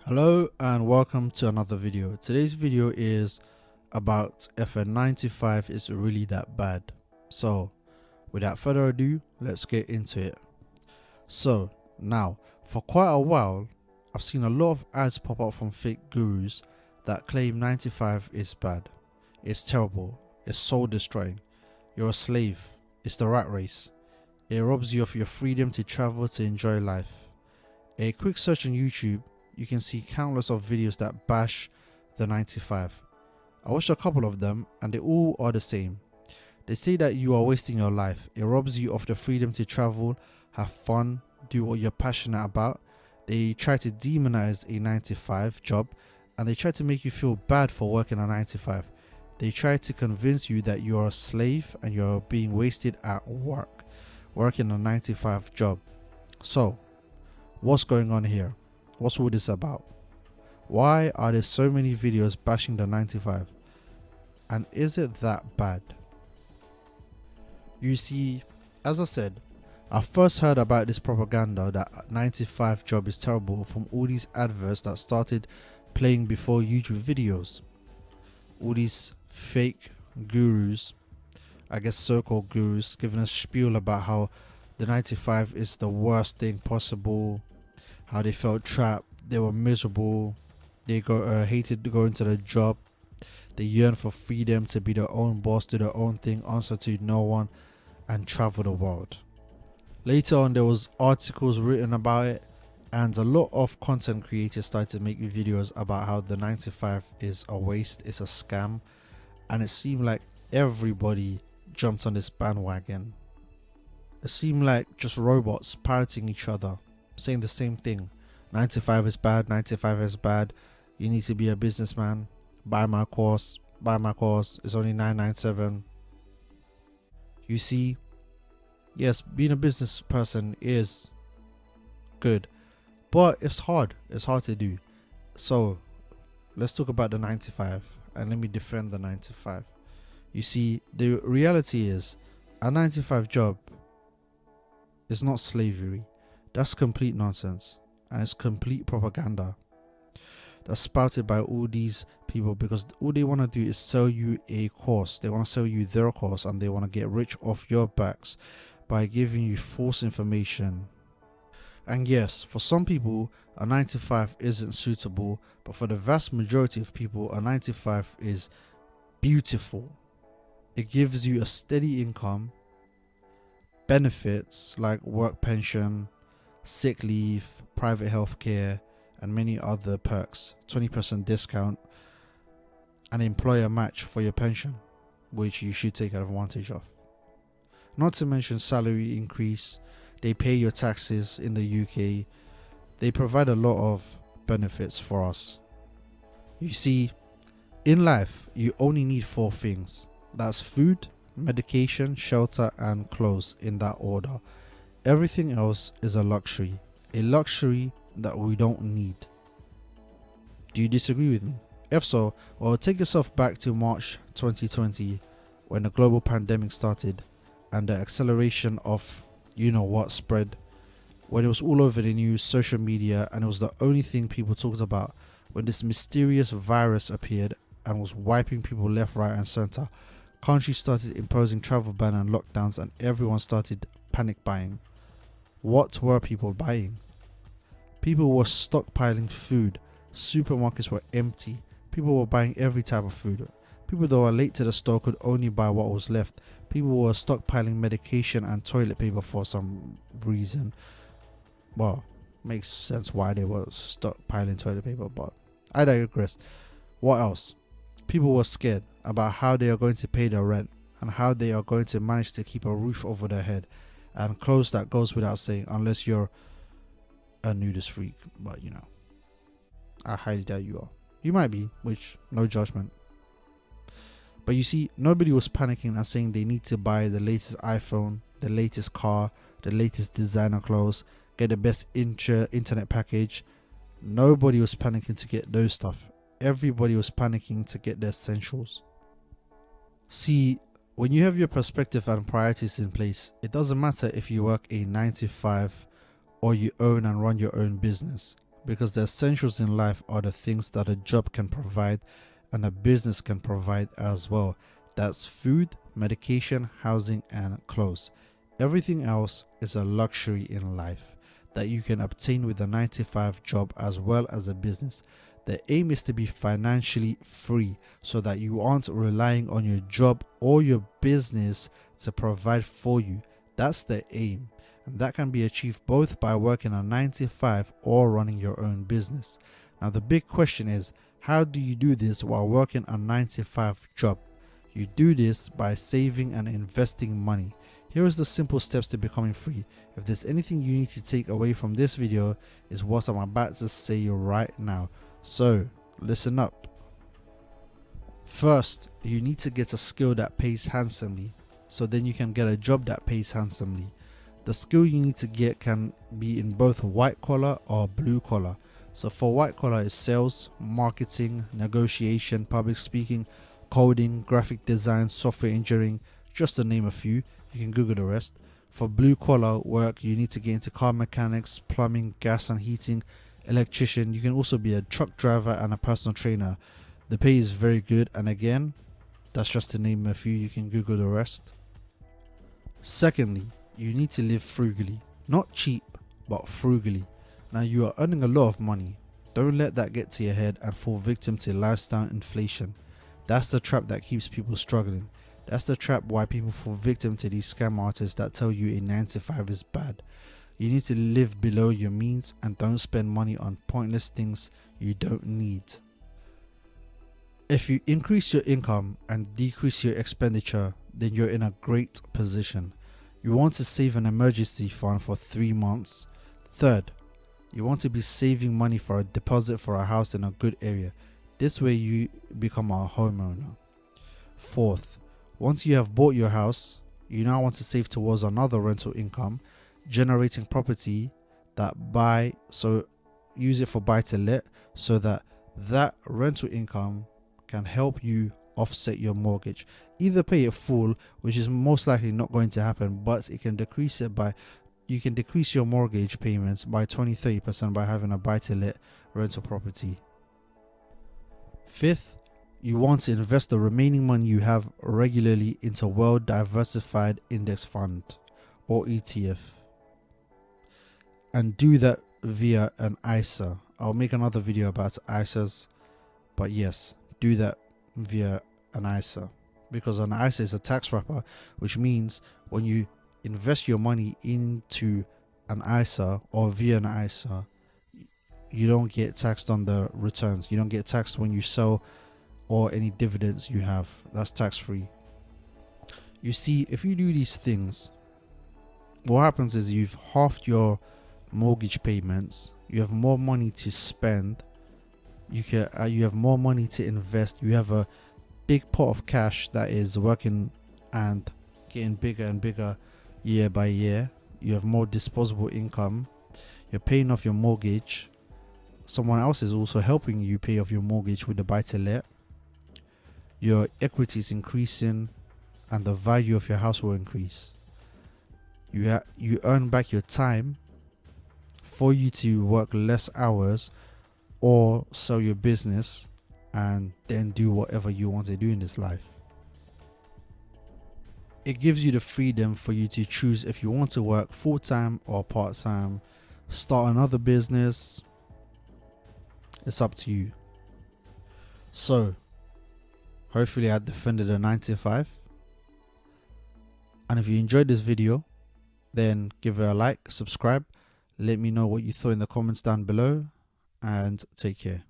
Hello and welcome to another video. Today's video is about if a 9 to 5 is really that bad. So without further ado, let's get into it. So now, for quite a while, I've seen a lot of ads pop up from fake gurus that claim 9 to 5 is bad. It's terrible. It's soul destroying. You're a slave. It's the rat race. It robs you of your freedom to travel to enjoy life. A quick search on YouTube, you can see countless of videos that bash the 9 to 5. I watched a couple of them and they all are the same. They say that you are wasting your life. It robs you of the freedom to travel, have fun, do what you're passionate about. They try to demonize a 9 to 5 job and they try to make you feel bad for working a 9 to 5. They try to convince you that you are a slave and you're being wasted at work, working a 9 to 5 job. So, what's going on here? What's all this about? Why are there so many videos bashing the 9 to 5? And is it that bad? You see, as I said, I first heard about this propaganda that 9 to 5 job is terrible from all these adverts that started playing before YouTube videos. All these fake gurus, I guess so-called gurus, giving us spiel about how the 9 to 5 is the worst thing possible, how they felt trapped, they were miserable, they hated going to the job, they yearn for freedom to be their own boss, do their own thing, answer to no one, and travel the world. Later on, there was articles written about it, and a lot of content creators started to make videos about how the 9 to 5 is a waste, it's a scam, and it seemed like everybody jumped on this bandwagon. It seemed like just robots parroting each other, saying the same thing. 9 to 5 is bad, 9 to 5 is bad, you need to be a businessman, buy my course, it's only 997. You see, yes, being a business person is good, but it's hard to do. So let's talk about the 9 to 5 and let me defend the 9 to 5. You see, the reality is a 9 to 5 job is not slavery. That's complete nonsense, and it's complete propaganda that's spouted by all these people because all they want to do is sell you a course. They want to sell you their course and they want to get rich off your backs by giving you false information. And yes, for some people a 9 to 5 isn't suitable, but for the vast majority of people a 9 to 5 is beautiful. It gives you a steady income, benefits like work pension, sick leave, private healthcare, and many other perks, 20% discount, an employer match for your pension, which you should take advantage of. Not to mention salary increase, they pay your taxes in the UK, they provide a lot of benefits for us. You see, in life, you only need 4 things. That's food, medication, shelter, and clothes in that order. Everything else is a luxury that we don't need. Do you disagree with me? If so, well, take yourself back to March 2020 when the global pandemic started and the acceleration of you-know-what spread, when it was all over the news, social media, and it was the only thing people talked about. When this mysterious virus appeared and was wiping people left, right, and center, countries started imposing travel ban and lockdowns, and everyone started panic buying. What were people buying? People were stockpiling food. Supermarkets were empty. People were buying every type of food. People that were late to the store could only buy what was left. People were stockpiling medication and toilet paper for some reason. Well, makes sense why they were stockpiling toilet paper, but I digress. What else? People were scared about how they are going to pay their rent and how they are going to manage to keep a roof over their head. And clothes, that goes without saying, unless you're a nudist freak, but I highly doubt you are. You might be, which, no judgment. But you see, nobody was panicking and saying they need to buy the latest iPhone, the latest car, the latest designer clothes, get the best internet package. Nobody was panicking to get those stuff. Everybody was panicking to get the essentials. See, when you have your perspective and priorities in place, it doesn't matter if you work a 9 to 5 or you own and run your own business. because the essentials in life are the things that a job can provide and a business can provide as well. That's food, medication, housing, and clothes. Everything else is a luxury in life that you can obtain with a 9 to 5 job as well as a business. The aim is to be financially free so that you aren't relying on your job or your business to provide for you. That's the aim. And that can be achieved both by working a 9 to 5 or running your own business. Now, the big question is, how do you do this while working a 9 to 5 job? You do this by saving and investing money. Here is the simple steps to becoming free. If there's anything you need to take away from this video, is what I'm about to say right now. So, listen up. First, you need to get a skill that pays handsomely, so then you can get a job that pays handsomely. The skill you need to get can be in both white collar or blue collar. So for white collar is sales, marketing, negotiation, public speaking, coding, graphic design, software engineering, just to name a few. You can Google the rest. For blue collar work, you need to get into car mechanics, plumbing, gas and heating, electrician. You can also be a truck driver and a personal trainer. The pay is very good, and again, that's just to name a few. You can Google the rest. Secondly, you need to live frugally. Not cheap, but frugally. Now, you are earning a lot of money. Don't let that get to your head and fall victim to lifestyle inflation. That's the trap that keeps people struggling. That's the trap why people fall victim to these scam artists that tell you a 9 to 5 is bad. You need to live below your means and don't spend money on pointless things you don't need. If you increase your income and decrease your expenditure, then you're in a great position. You want to save an emergency fund for 3 months. Third, you want to be saving money for a deposit for a house in a good area. This way you become a homeowner. Fourth, once you have bought your house, you now want to save towards another rental income, generating property use it for buy to let, so that rental income can help you offset your mortgage. Either pay it full, which is most likely not going to happen, but you can decrease your mortgage payments by 20-30% by having a buy to let rental property. Fifth, you want to invest the remaining money you have regularly into well diversified index fund or ETF, and do that via an ISA. I'll make another video about ISAs, but yes, do that via an ISA, because an ISA is a tax wrapper, which means when you invest your money into an ISA or via an ISA, you don't get taxed on the returns. You don't get taxed when you sell or any dividends you have. That's tax free. You see, if you do these things, what happens is you've halved your mortgage payments, you have more money to spend, you have more money to invest, you have a big pot of cash that is working and getting bigger and bigger year by year. You have more disposable income, you're paying off your mortgage, someone else is also helping you pay off your mortgage with the buy to let, your equity is increasing and the value of your house will increase. You earn back your time for you to work less hours or sell your business and then do whatever you want to do in this life. It gives you the freedom for you to choose if you want to work full-time or part-time, start another business. It's up to you. So, hopefully I defended a 9 to 5. And if you enjoyed this video, then give it a like, subscribe, let me know what you thought in the comments down below, and take care.